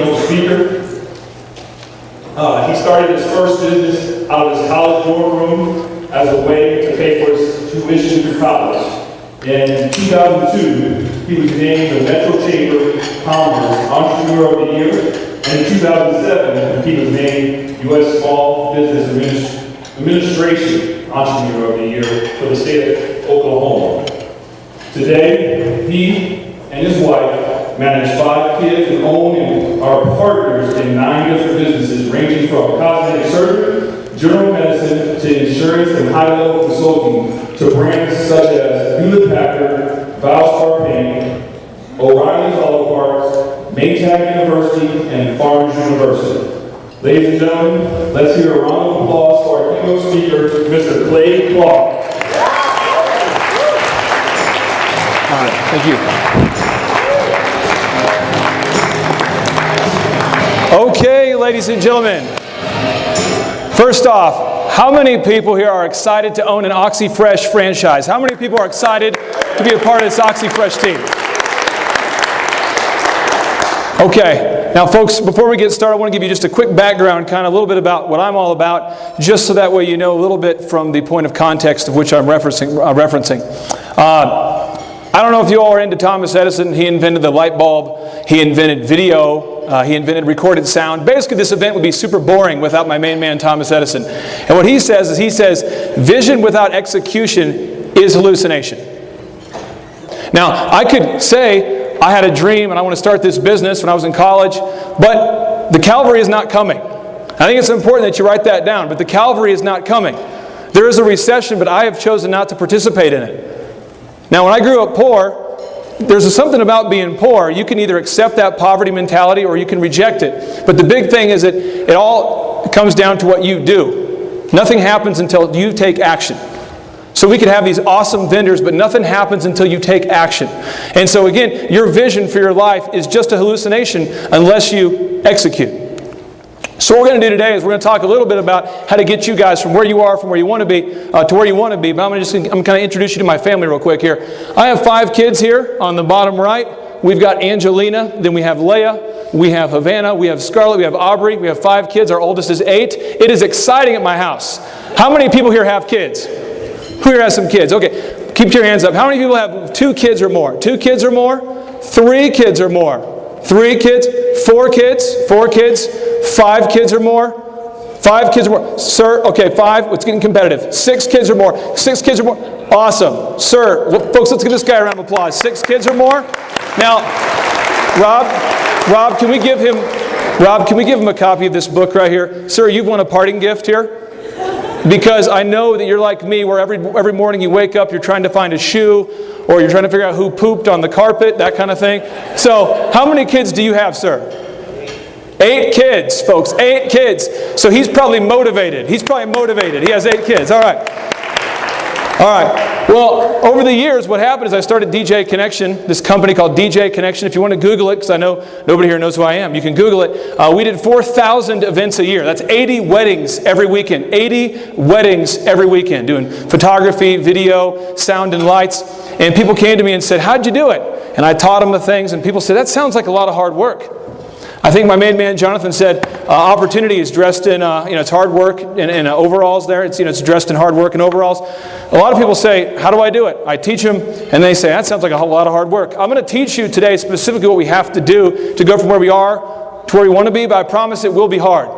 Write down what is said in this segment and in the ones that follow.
motivational speaker. He started his first business out of his college dorm room as a way to pay for his tuition through college. In 2002, he was named the Metro Chamber Commerce Entrepreneur of the Year. And in 2007, he was named U.S. Small Business Administration Entrepreneur of the Year for the state of Oklahoma. Today, he and his wife manage 5 kids and own and are partners in 9 different businesses ranging from cosmetic surgery, general medicine, to insurance and high-level consulting to brands such as Hewlett-Packard, Valspar Paint, O'Reilly's Auto Parts, Maytag University, and Farmers University. Ladies and gentlemen, let's hear a round of applause for our keynote speaker, Mr. Clay Clark. All right, thank you. Okay, ladies and gentlemen. First off, how many people here are excited to own an OxyFresh franchise? How many people are excited to be a part of this OxyFresh team? Okay, now folks, before we get started, I want to give you just a quick background, kind of a little bit about what I'm all about, just so that way you know a little bit from the point of context of which I'm referencing. I don't know if you all are into Thomas Edison. He invented the light bulb. He invented video. He invented recorded sound. Basically, this event would be super boring without my main man, Thomas Edison. And what he says is, vision without execution is hallucination. Now, I could say I had a dream and I want to start this business when I was in college, but the Calvary is not coming. I think it's important that you write that down, but the Calvary is not coming. There is a recession, but I have chosen not to participate in it. Now, when I grew up poor, there's something about being poor. You can either accept that poverty mentality or you can reject it. But the big thing is that it all comes down to what you do. Nothing happens until you take action. So we could have these awesome vendors, but nothing happens until you take action. And so again, your vision for your life is just a hallucination unless you execute. So what we're going to do today is we're going to talk a little bit about how to get you guys from where you are, from where you want to be, to where you want to be. But I'm going to introduce you to my family real quick here. I have 5 kids here on the bottom right. We've got Angelina, then we have Leah, we have Havana, we have Scarlett, we have Aubrey. We have 5 kids. Our oldest is 8. It is exciting at my house. How many people here have kids? Who here has some kids? Okay, keep your hands up. How many people have 2 kids or more? 2 kids or more? 3 kids or more? 3 kids? 4 kids? 4 kids? 5 kids or more? 5 kids or more? Sir, okay, 5. It's getting competitive. 6 kids or more? 6 kids or more? Awesome. Sir, folks, let's give this guy a round of applause. 6 kids or more? Now, Rob, can we give him a copy of this book right here? Sir, you've won a parting gift here. Because I know that you're like me, where every morning you wake up, you're trying to find a shoe, or you're trying to figure out who pooped on the carpet, that kind of thing. So, how many kids do you have, sir? 8 kids, folks, 8 kids. So he's probably motivated. He has 8 kids. All right. Well, over the years, what happened is I started DJ Connection, this company called DJ Connection. If you want to Google it, because I know nobody here knows who I am, you can Google it. We did 4,000 events a year. That's 80 weddings every weekend. 80 weddings every weekend, doing photography, video, sound, and lights. And people came to me and said, "How'd you do it?" And I taught them the things, and people said, "That sounds like a lot of hard work." I think my main man Jonathan said, opportunity is dressed in, it's hard work in overalls there. It's dressed in hard work and overalls. A lot of people say, "How do I do it?" I teach them, and they say, "That sounds like a whole lot of hard work." I'm going to teach you today specifically what we have to do to go from where we are to where we want to be, but I promise it will be hard.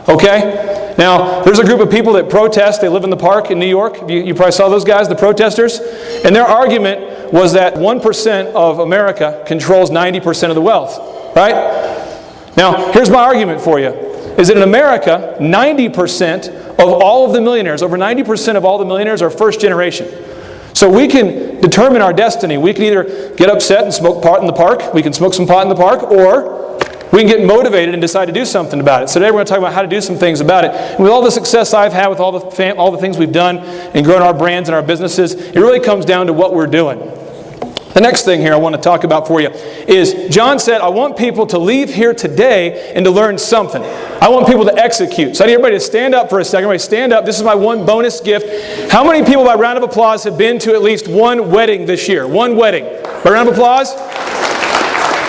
Okay? Now, there's a group of people that protest. They live in the park in New York. You probably saw those guys, the protesters. And their argument was that 1% of America controls 90% of the wealth. Right? Now, here's my argument for you, is that in America, 90% of all of the millionaires, over 90% of all the millionaires are first generation. So we can determine our destiny. We can either get upset and smoke pot in the park, we can smoke some pot in the park, or we can get motivated and decide to do something about it. So today we're going to talk about how to do some things about it. And with all the success I've had with all the things we've done and growing our brands and our businesses, it really comes down to what we're doing. The next thing here I want to talk about for you is John said, I want people to leave here today and to learn something. I want people to execute. So I need everybody to stand up for a second. Everybody stand up. This is my one bonus gift. How many people, by round of applause, have been to at least one wedding this year? One wedding. By round of applause?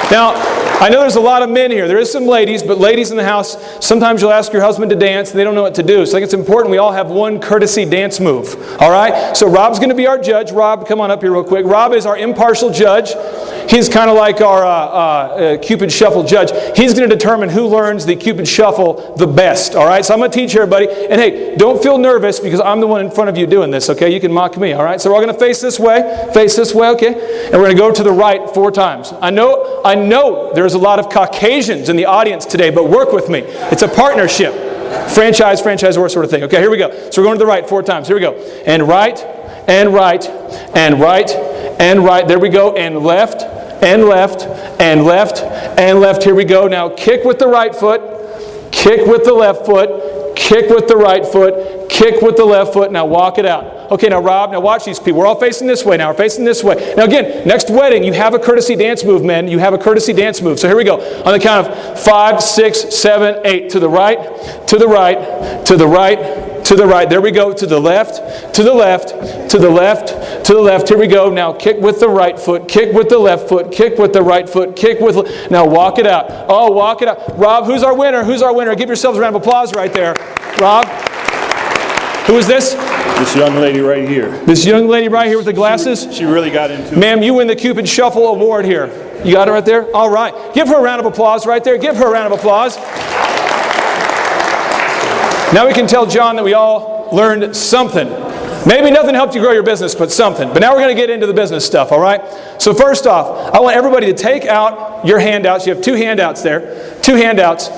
Now, I know there's a lot of men here. There is some ladies, but ladies in the house, sometimes you'll ask your husband to dance and they don't know what to do. So I think it's important we all have one courtesy dance move. All right? So Rob's going to be our judge. Rob, come on up here real quick. Rob is our impartial judge. He's kind of like our Cupid Shuffle judge. He's going to determine who learns the Cupid Shuffle the best. All right? So I'm going to teach everybody. And hey, don't feel nervous because I'm the one in front of you doing this, okay? You can mock me, all right? So we're all going to face this way, okay? And we're going to go to the right 4 times. I know there's a lot of Caucasians in the audience today, but work with me. It's a partnership. Franchisor sort of thing. Okay, here we go. So we're going to the right 4 times. Here we go. And right, and right, and right, and right. There we go. And left, and left, and left, and left. Here we go. Now kick with the right foot, kick with the left foot, kick with the right foot, kick with the left foot. Now walk it out. Okay, now Rob, now watch these people. We're all facing this way now. We're facing this way. Now again, next wedding, you have a courtesy dance move, men. You have a courtesy dance move. So here we go. On the count of 5, 6, 7, 8. To the right, to the right, to the right, to the right. There we go. To the left, to the left, to the left, to the left. Here we go. Now kick with the right foot, kick with the left foot, kick with the right foot, kick with... Now walk it out. Oh, walk it out. Rob, who's our winner? Who's our winner? Give yourselves a round of applause right there. Rob. Who is this? This young lady right here. This young lady right here with the glasses? She really got into it. Ma'am, you win the Cupid Shuffle Award here. You got it right there? All right. Give her a round of applause right there. Give her a round of applause. Now we can tell John that we all learned something. Maybe nothing helped you grow your business, but something. But now we're going to get into the business stuff, all right? So first off, I want everybody to take out your handouts. You have 2 handouts there. 2 handouts.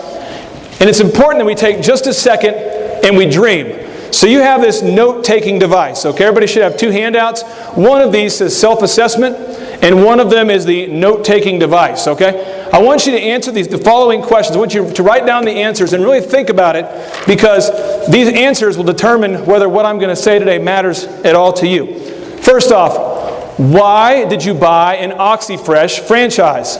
And it's important that we take just a second and we dream. So you have this note-taking device, okay? Everybody should have 2 handouts. One of these says self-assessment, and one of them is the note-taking device, okay? I want you to answer the following questions. I want you to write down the answers and really think about it, because these answers will determine whether what I'm going to say today matters at all to you. First off, why did you buy an OxyFresh franchise?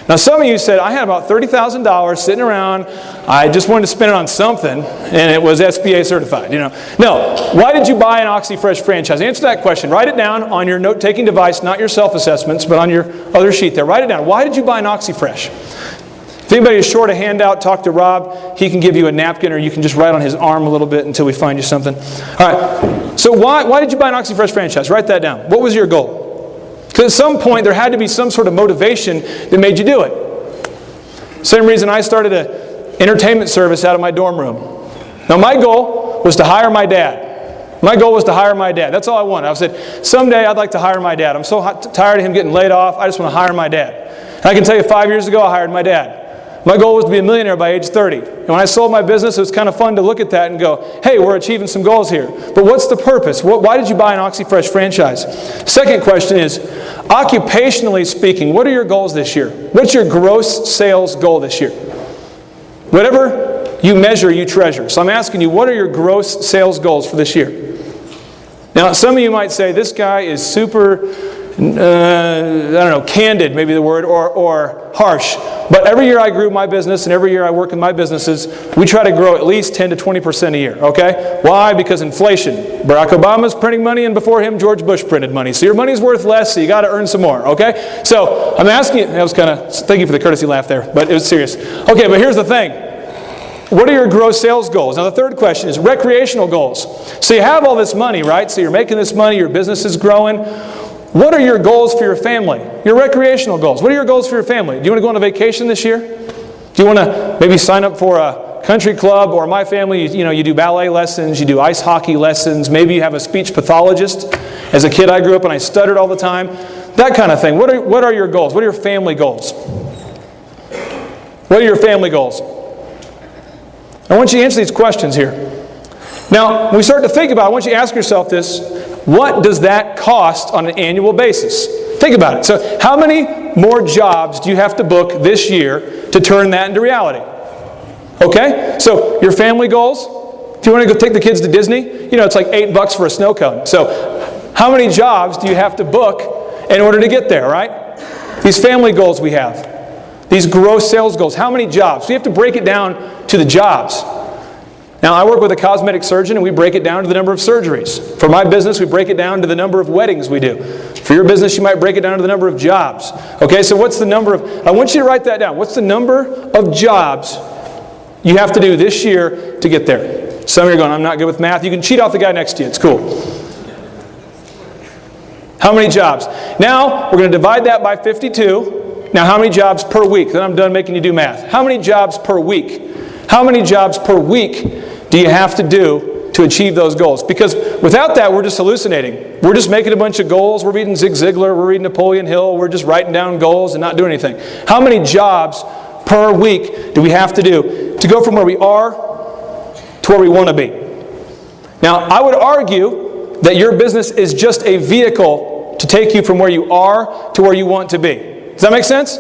Now some of you said, I had about $30,000 sitting around, I just wanted to spend it on something, and it was SBA certified, you know. No, why did you buy an OxyFresh franchise? Answer that question. Write it down on your note-taking device, not your self-assessments, but on your other sheet there. Write it down. Why did you buy an OxyFresh? If anybody is short a handout, talk to Rob. He can give you a napkin, or you can just write on his arm a little bit until we find you something. All right, so why did you buy an OxyFresh franchise? Write that down. What was your goal? Because at some point, there had to be some sort of motivation that made you do it. Same reason I started an entertainment service out of my dorm room. Now, my goal was to hire my dad. My goal was to hire my dad. That's all I wanted. I said, someday I'd like to hire my dad. I'm so tired of him getting laid off. I just want to hire my dad. And I can tell you 5 years ago, I hired my dad. My goal was to be a millionaire by age 30. And when I sold my business, it was kind of fun to look at that and go, hey, we're achieving some goals here. But what's the purpose? Why did you buy an OxyFresh franchise? Second question is, occupationally speaking, what are your goals this year? What's your gross sales goal this year? Whatever you measure, you treasure. So I'm asking you, what are your gross sales goals for this year? Now, some of you might say, this guy is super, candid, maybe the word, or harsh. But every year I grew my business, and every year I work in my businesses, we try to grow at least 10 to 20% a year, okay? Why? Because inflation. Barack Obama's printing money, and before him, George Bush printed money. So your money's worth less, so you got to earn some more, okay? So I'm asking you, that was kind of, thank you for the courtesy laugh there, but it was serious. Okay, but here's the thing. What are your gross sales goals? Now the third question is recreational goals. So you have all this money, right? So you're making this money, your business is growing. What are your goals for your family? Your recreational goals. What are your goals for your family? Do you want to go on a vacation this year? Do you want to maybe sign up for a country club? Or my family, you do ballet lessons, you do ice hockey lessons, maybe you have a speech pathologist. As a kid I grew up and I stuttered all the time. That kind of thing. What are your goals? What are your family goals? What are your family goals? I want you to answer these questions here. Now, when we start to think about it, I want you to ask yourself this. What does that cost on an annual basis? Think about it. So how many more jobs do you have to book this year to turn that into reality? Okay? So your family goals. If you want to go take the kids to Disney, it's like $8 for a snow cone. So how many jobs do you have to book in order to get there, right? These family goals we have. These gross sales goals. How many jobs? So you have to break it down to the jobs. Now, I work with a cosmetic surgeon, and we break it down to the number of surgeries. For my business, we break it down to the number of weddings we do. For your business, you might break it down to the number of jobs. Okay, so what's the number of, I want you to write that down. What's the number of jobs you have to do this year to get there? Some of you are going, I'm not good with math. You can cheat off the guy next to you. It's cool. How many jobs? Now, we're going to divide that by 52. Now, how many jobs per week? Then I'm done making you do math. How many jobs per week? How many jobs per week do you have to do to achieve those goals? Because without that, we're just hallucinating. We're just making a bunch of goals. We're reading Zig Ziglar. We're reading Napoleon Hill. We're just writing down goals and not doing anything. How many jobs per week do we have to do to go from where we are to where we want to be? Now, I would argue that your business is just a vehicle to take you from where you are to where you want to be. Does that make sense?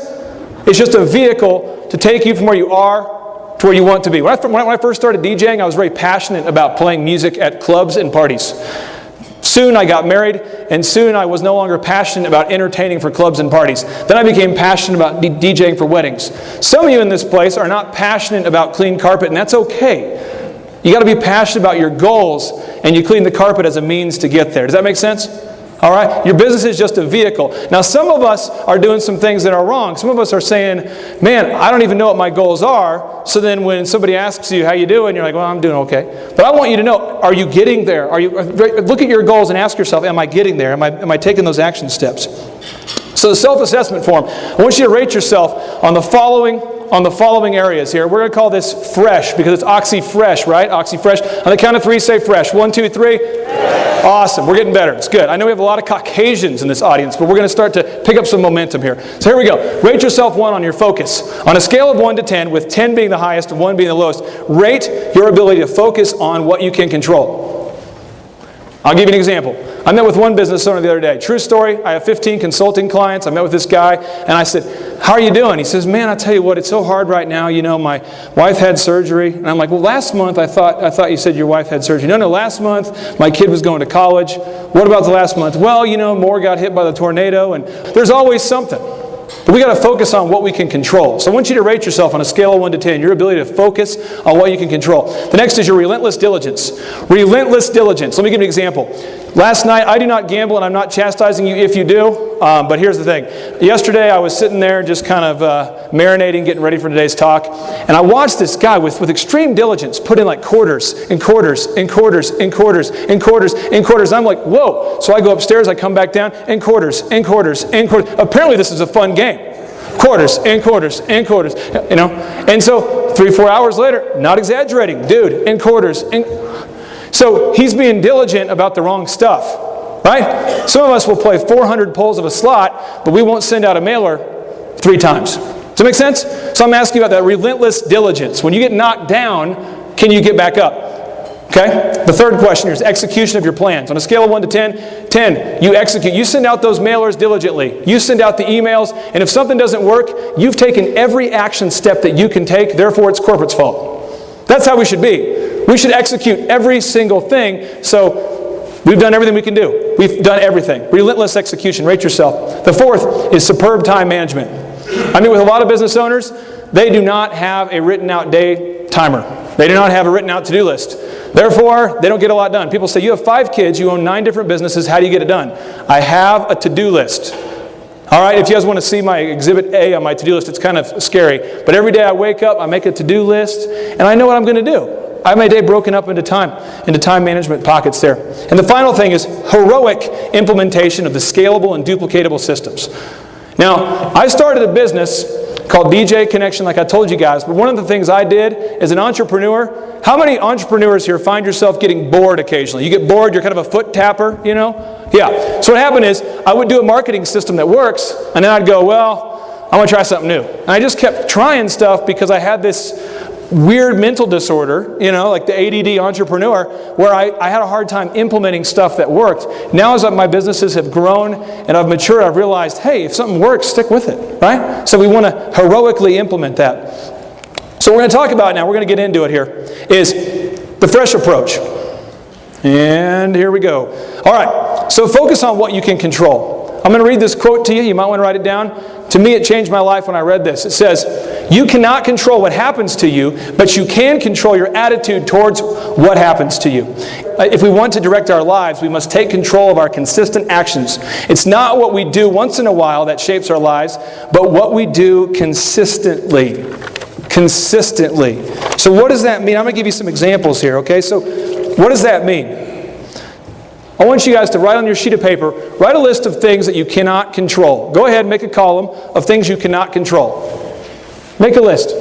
It's just a vehicle to take you from where you are to where you want to be. When I first started DJing, I was very passionate about playing music at clubs and parties. Soon I got married, and soon I was no longer passionate about entertaining for clubs and parties. Then I became passionate about DJing for weddings. Some of you in this place are not passionate about clean carpet, and that's okay. You got to be passionate about your goals, and you clean the carpet as a means to get there. Does that make sense? All right? Your business is just a vehicle. Now, some of us are doing some things that are wrong. Some of us are saying, man, I don't even know what my goals are. So then when somebody asks you, how you doing? You're like, well, I'm doing okay. But I want you to know, are you getting there? Look at your goals and ask yourself, am I getting there? Am I taking those action steps? So the self-assessment form, I want you to rate yourself on the following areas here. We're going to call this fresh because it's oxy-fresh, right? Oxy-fresh. On the count of 3, say fresh. 1, 2, 3. Fresh. Awesome. We're getting better. It's good. I know we have a lot of Caucasians in this audience, but we're going to start to pick up some momentum here. So here we go. Rate yourself 1 on your focus. On a scale of 1 to 10, with 10 being the highest and 1 being the lowest, rate your ability to focus on what you can control. I'll give you an example. I met with one business owner the other day. True story, I have 15 consulting clients. I met with this guy, and I said, how are you doing? He says, man, I tell you what, it's so hard right now. You know, my wife had surgery. And I'm like, well, last month I thought you said your wife had surgery. No, last month my kid was going to college. What about the last month? Well, you know, Moore got hit by the tornado, and there's always something. But we got to focus on what we can control. So I want you to rate yourself on a scale of 1 to 10, your ability to focus on what you can control. The next is your relentless diligence. Relentless diligence. Let me give you an example. Last night, I do not gamble, and I'm not chastising you if you do, but here's the thing. Yesterday, I was sitting there just kind of marinating, getting ready for today's talk, and I watched this guy with extreme diligence put in like quarters and quarters and quarters and quarters and quarters and quarters. And I'm like, whoa. So I go upstairs, I come back down, and quarters and quarters and quarters. Apparently, this is a fun game. Quarters and quarters and quarters, you know. And so 3-4 hours later, not exaggerating, dude, and quarters. So he's being diligent about the wrong stuff, right? Some of us will play 400 pulls of a slot, but we won't send out a mailer 3 times. Does that make sense? So I'm asking you about that relentless diligence. When you get knocked down, can you get back up? Okay? The third question here is execution of your plans. On a scale of 1 to 10, 10, you execute. You send out those mailers diligently. You send out the emails, and if something doesn't work, you've taken every action step that you can take, therefore it's corporate's fault. That's how we should be. We should execute every single thing, so we've done everything we can do. We've done everything. Relentless execution. Rate yourself. The fourth is superb time management. I mean, with a lot of business owners, they do not have a written out day timer. They do not have a written out to-do list. Therefore, they don't get a lot done. People say, you have 5 kids, you own 9 different businesses, how do you get it done? I have a to-do list. All right, if you guys want to see my Exhibit A on my to-do list, it's kind of scary. But every day I wake up, I make a to-do list, and I know what I'm going to do. I have my day broken up into time management pockets there. And the final thing is heroic implementation of the scalable and duplicatable systems. Now, I started a business called DJ Connection, like I told you guys. But one of the things I did as an entrepreneur, how many entrepreneurs here find yourself getting bored occasionally? You get bored, you're kind of a foot tapper, you know? Yeah. So what happened is, I would do a marketing system that works, and then I'd go, well, I want to try something new. And I just kept trying stuff because I had this weird mental disorder, you know, like the ADD entrepreneur, where I had a hard time implementing stuff that worked. Now as my businesses have grown and I've matured, I've realized, hey, if something works, stick with it, right? So we want to heroically implement that. So we're going to talk about now, we're going to get into it here, is the fresh approach. And here we go. All right, so focus on what you can control. I'm going to read this quote to you. You might want to write it down. To me, it changed my life when I read this. It says, You cannot control what happens to you, but you can control your attitude towards what happens to you. If we want to direct our lives, we must take control of our consistent actions. It's not what we do once in a while that shapes our lives, but what we do consistently. Consistently. So what does that mean? I'm going to give you some examples here, okay? So what does that mean? I want you guys to write on your sheet of paper, write a list of things that you cannot control. Go ahead and make a column of things you cannot control. Make a list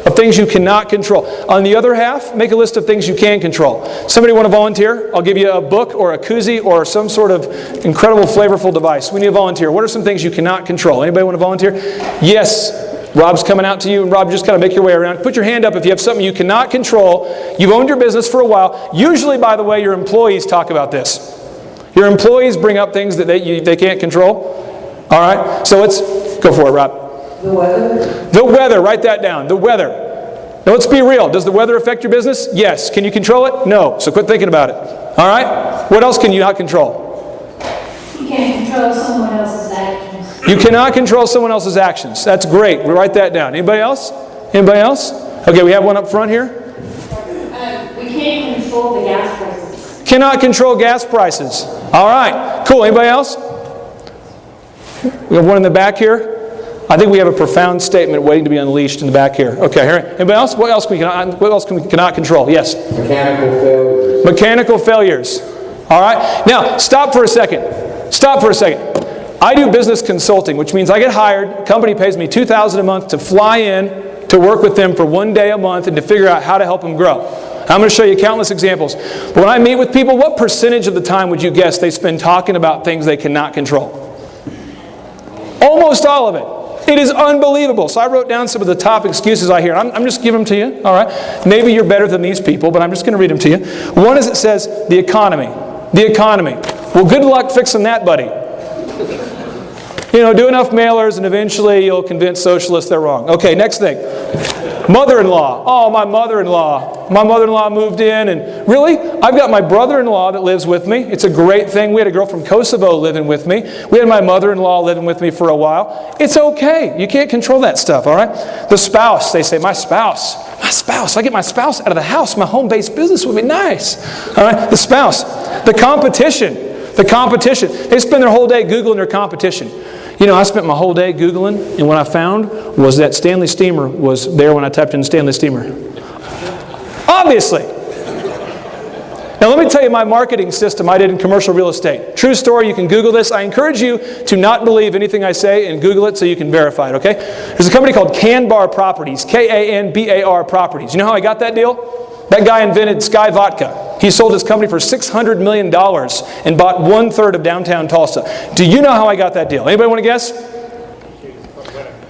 of things you cannot control. On the other half, make a list of things you can control. Somebody want to volunteer? I'll give you a book or a koozie or some sort of incredible flavorful device. We need a volunteer. What are some things you cannot control? Anybody want to volunteer? Yes. Rob's coming out to you, and Rob, just kind of make your way around. Put your hand up if you have something you cannot control. You've owned your business for a while. Usually, by the way, your employees talk about this. Your employees bring up things that they can't control. All right? So let's go for it, Rob. The weather? The weather. Write that down. The weather. Now, let's be real. Does the weather affect your business? Yes. Can you control it? No. So quit thinking about it. All right? What else can you not control? You can't control someone else's actions. You cannot control someone else's actions. That's great. We'll write that down. Anybody else? Anybody else? Okay, we have one up front here. We can't control the gas prices. Cannot control gas prices. All right. Cool. Anybody else? We have one in the back here. I think we have a profound statement waiting to be unleashed in the back here. Okay. Here. Anybody else? What else can we cannot control? Yes. Mechanical failures. Mechanical failures. All right. Now, stop for a second. Stop for a second. I do business consulting, which means I get hired. Company pays me $2,000 a month to fly in to work with them for one day a month and to figure out how to help them grow. I'm going to show you countless examples. But when I meet with people, what percentage of the time would you guess they spend talking about things they cannot control? Almost all of it. It is unbelievable. So I wrote down some of the top excuses I hear. I'm just giving them to you. All right. Maybe you're better than these people, but I'm just going to read them to you. One is it says the economy. The economy. Well, good luck fixing that, buddy. You know, do enough mailers and eventually you'll convince socialists they're wrong. Okay, next thing. Mother-in-law. Oh, my mother-in-law. My mother-in-law moved in and really? I've got my brother-in-law that lives with me. It's a great thing. We had a girl from Kosovo living with me. We had my mother-in-law living with me for a while. It's okay. You can't control that stuff, all right? The spouse. They say, my spouse. My spouse. I get my spouse out of the house. My home-based business would be nice. All right? The spouse. The competition. The competition. They spend their whole day Googling their competition. You know, I spent my whole day Googling, and what I found was that Stanley Steamer was there when I typed in Stanley Steamer. Obviously. Now, let me tell you my marketing system I did in commercial real estate. True story, you can Google this. I encourage you to not believe anything I say and Google it so you can verify it, okay? There's a company called Canbar Properties, K-A-N-B-A-R Properties. You know how I got that deal? That guy invented Sky Vodka. He sold his company for $600 million and bought 1/3 of downtown Tulsa. Do you know how I got that deal? Anybody want to guess?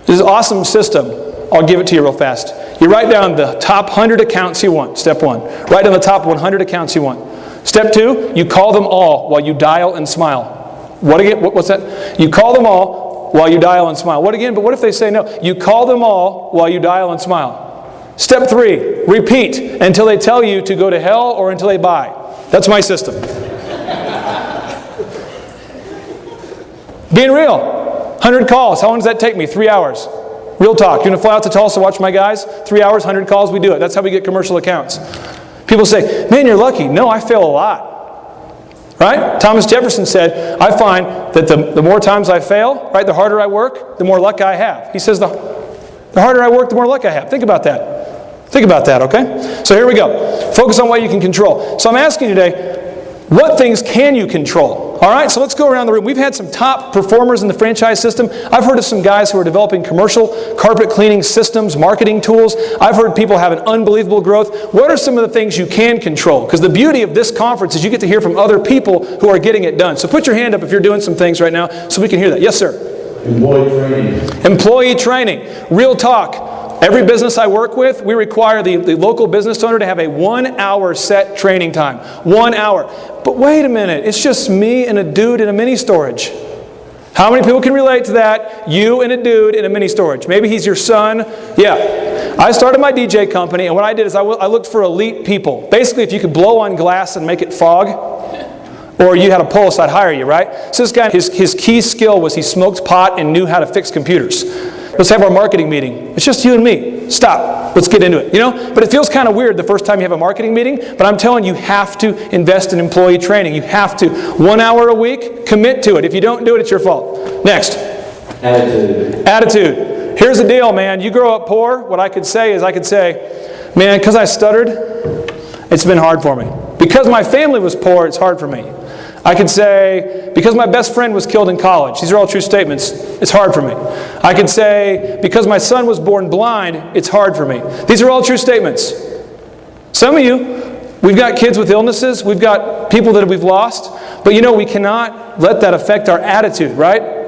This is an awesome system. I'll give it to you real fast. You write down the top 100 accounts you want, step 1. Write down the top 100 accounts you want. Step 2, you call them all while you dial and smile. What again? What's that? You call them all while you dial and smile. What again? But what if they say no? You call them all while you dial and smile. Step 3, repeat until they tell you to go to hell or until they buy. That's my system. Being real. 100 calls. How long does that take me? 3 hours. Real talk. You want to fly out to Tulsa, watch my guys? 3 hours, 100 calls, we do it. That's how we get commercial accounts. People say, man, you're lucky. No, I fail a lot. Right? Thomas Jefferson said, I find that the more times I fail, right, the harder I work, the more luck I have. He says the harder I work, the more luck I have. Think about that. Think about that, okay? So here we go. Focus on what you can control. So I'm asking you today, what things can you control? All right, so let's go around the room. We've had some top performers in the franchise system. I've heard of some guys who are developing commercial carpet cleaning systems, marketing tools. I've heard people have an unbelievable growth. What are some of the things you can control? Because the beauty of this conference is you get to hear from other people who are getting it done. So put your hand up if you're doing some things right now so we can hear that. Yes, sir. Employee training. Employee training. Real talk. Every business I work with, we require the local business owner to have a 1 hour set training time. 1 hour. But wait a minute, it's just me and a dude in a mini storage. How many people can relate to that? You and a dude in a mini storage. Maybe he's your son. Yeah. I started my DJ company, and what I did is I looked for elite people. Basically, if you could blow on glass and make it fog, or you had a pulse, I'd hire you, right? So this guy, his key skill was he smoked pot and knew how to fix computers. Let's have our marketing meeting. It's just you and me. Stop. Let's get into it. But it feels kind of weird the first time you have a marketing meeting. But I'm telling you, you have to invest in employee training. You have to. 1 hour a week, commit to it. If you don't do it, it's your fault. Next. Attitude. Here's the deal, man. You grow up poor. What I could say, man, because I stuttered, it's been hard for me. Because my family was poor, it's hard for me. I could say, because my best friend was killed in college. These are all true statements. It's hard for me. I could say, because my son was born blind, it's hard for me. These are all true statements. Some of you, we've got kids with illnesses. We've got people that we've lost. But we cannot let that affect our attitude, right?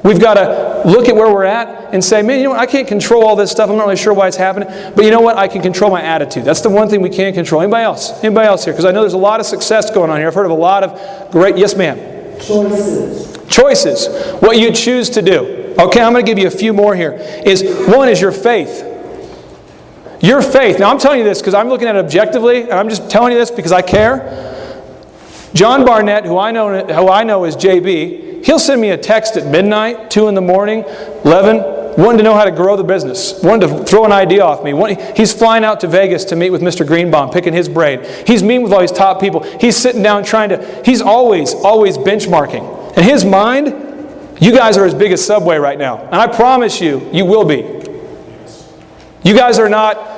We've got to look at where we're at and say, man, I can't control all this stuff. I'm not really sure why it's happening. But you know what? I can control my attitude. That's the one thing we can't control. Anybody else? Anybody else here? Because I know there's a lot of success going on here. I've heard of a lot of great, yes ma'am? Choices. What you choose to do. Okay, I'm going to give you a few more here. One is your faith. Your faith. Now I'm telling you this because I'm looking at it objectively, and I'm just telling you this because I care. John Barnett, who I know as JB, he'll send me a text at midnight, 2 in the morning, 11, wanting to know how to grow the business, wanting to throw an idea off me. He's flying out to Vegas to meet with Mr. Greenbaum, picking his brain. He's meeting with all these top people. He's sitting down he's always benchmarking. In his mind, you guys are as big as Subway right now. And I promise you, you will be. You guys are not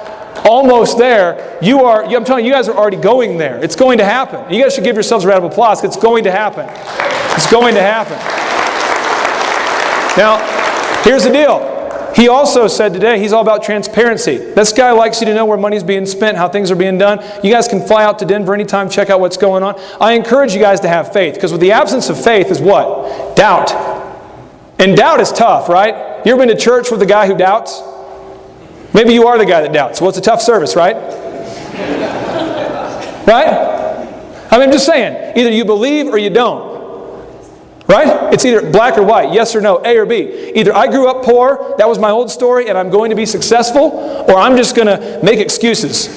almost there. I'm telling you, you guys are already going there. It's going to happen. You guys should give yourselves a round of applause. It's going to happen. It's going to happen. Now, here's the deal. He also said today, he's all about transparency. This guy likes you to know where money's being spent, how things are being done. You guys can fly out to Denver anytime, check out what's going on. I encourage you guys to have faith, because with the absence of faith is what? Doubt. And doubt is tough, right? You ever been to church with a guy who doubts? Maybe you are the guy that doubts. Well, it's a tough service, right? Right? I'm just saying, either you believe or you don't. Right? It's either black or white, yes or no, A or B. Either I grew up poor, that was my old story, and I'm going to be successful, or I'm just going to make excuses.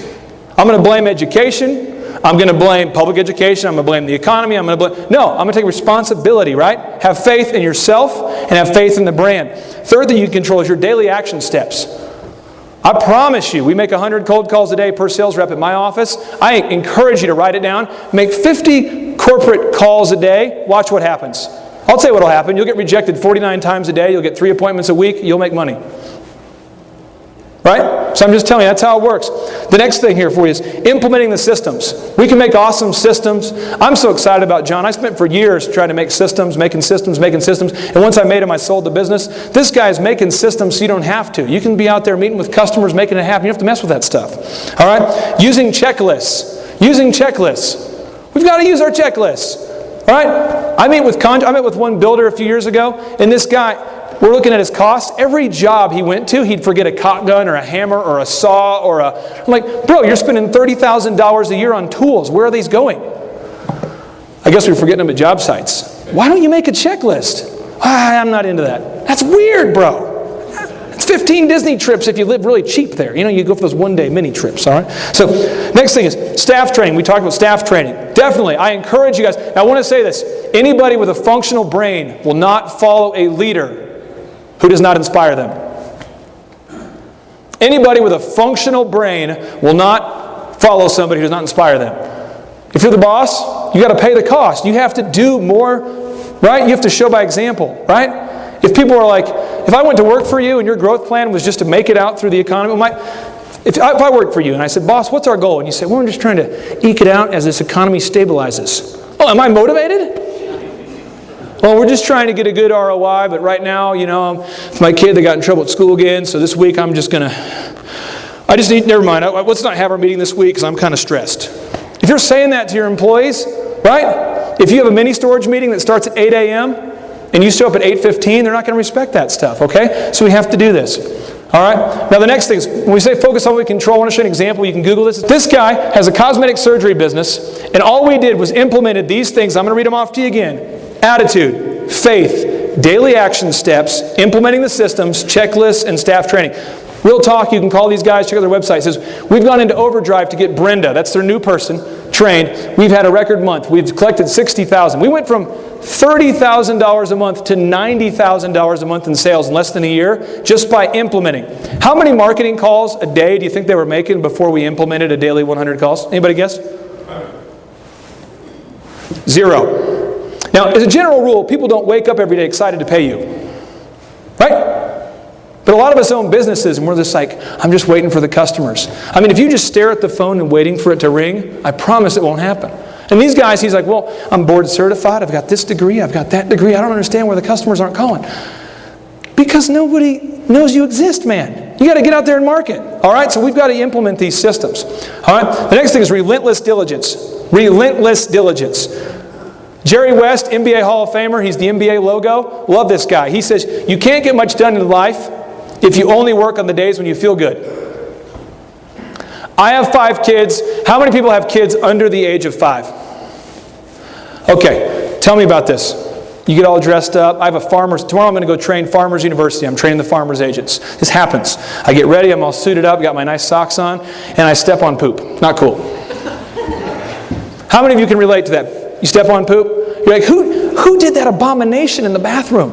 I'm going to blame education. I'm going to blame public education. I'm going to blame the economy. I'm going to take responsibility, right? Have faith in yourself and have faith in the brand. Third thing you can control is your daily action steps. I promise you, we make 100 cold calls a day per sales rep at my office. I encourage you to write it down. Make 50 corporate calls a day. Watch what happens. I'll tell you what will happen. You'll get rejected 49 times a day. You'll get 3 appointments a week. You'll make money. Right? So I'm just telling you, that's how it works. The next thing here for you is implementing the systems. We can make awesome systems. I'm so excited about John. I spent for years trying to make systems, making systems. And once I made them, I sold the business. This guy's making systems so you don't have to. You can be out there meeting with customers, making it happen. You don't have to mess with that stuff. All right? Using checklists. We've got to use our checklists. All right? I met with one builder a few years ago, and this guy, we're looking at his cost. Every job he went to, he'd forget a caulk gun or a hammer or a saw I'm like, bro, you're spending $30,000 a year on tools. Where are these going? I guess we were forgetting them at job sites. Why don't you make a checklist? I'm not into that. That's weird, bro. It's 15 Disney trips if you live really cheap there. You go for those one-day mini trips, all right? So, next thing is staff training. We talked about staff training. Definitely, I encourage you guys. Now, I want to say this. Anybody with a functional brain will not follow a leader who does not inspire them. Anybody with a functional brain will not follow somebody who does not inspire them. If you're the boss, you got to pay the cost. You have to do more, right? You have to show by example, right? If people are like, if I went to work for you and your growth plan was just to make it out through the economy, if I worked for you and I said, boss, what's our goal? And you say, well, we're just trying to eke it out as this economy stabilizes. Oh, am I motivated? Well, we're just trying to get a good ROI, but right now, it's my kid that got in trouble at school again, so this week never mind. Let's not have our meeting this week because I'm kind of stressed. If you're saying that to your employees, right? If you have a mini storage meeting that starts at 8 a.m. and you show up at 8:15, they're not going to respect that stuff, okay? So we have to do this. All right? Now the next thing is, when we say focus on what we control, I want to show you an example. You can Google this. This guy has a cosmetic surgery business, and all we did was implemented these things. I'm going to read them off to you again. Attitude, faith, daily action steps, implementing the systems, checklists, and staff training. Real talk, you can call these guys, check out their website. It says, we've gone into overdrive to get Brenda, that's their new person, trained. We've had a record month. We've collected $60,000. We went from $30,000 a month to $90,000 a month in sales in less than a year just by implementing. How many marketing calls a day do you think they were making before we implemented a daily 100 calls? Anybody guess? 0. Now, as a general rule, people don't wake up every day excited to pay you. Right? But a lot of us own businesses and we're just like, I'm just waiting for the customers. I mean, if you just stare at the phone and waiting for it to ring, I promise it won't happen. And these guys, he's like, well, I'm board certified, I've got this degree, I've got that degree, I don't understand why the customers aren't calling. Because nobody knows you exist, man. You got to get out there and market. All right, so we've got to implement these systems. All right, the next thing is relentless diligence. Relentless diligence. Jerry West, NBA Hall of Famer, he's the NBA logo. Love this guy. He says, you can't get much done in life if you only work on the days when you feel good. I have 5 kids. How many people have kids under the age of 5? Okay, tell me about this. You get all dressed up. I have a farmer's. Tomorrow I'm going to go train Farmers University. I'm training the farmers agents. This happens. I get ready. I'm all suited up. Got my nice socks on. And I step on poop. Not cool. How many of you can relate to that? You step on poop? You're like, who did that abomination in the bathroom?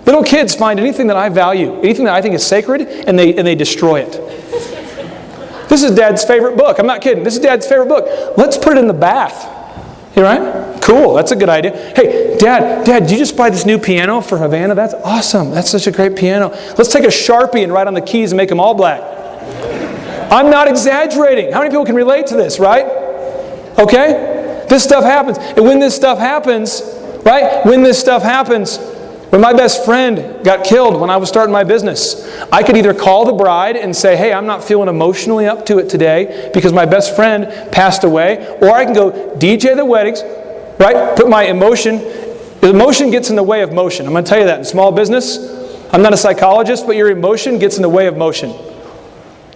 Little kids find anything that I value, anything that I think is sacred, and they destroy it. This is Dad's favorite book. I'm not kidding. This is Dad's favorite book. Let's put it in the bath. You right? Cool. That's a good idea. Hey, Dad, did you just buy this new piano for Havana? That's awesome. That's such a great piano. Let's take a Sharpie and write on the keys and make them all black. I'm not exaggerating. How many people can relate to this, right? Okay? This stuff happens. And when this stuff happens, right? When my best friend got killed when I was starting my business, I could either call the bride and say, hey, I'm not feeling emotionally up to it today because my best friend passed away, or I can go DJ the weddings, right? Put my emotion gets in the way of motion. I'm going to tell you that in small business. I'm not a psychologist, but your emotion gets in the way of motion.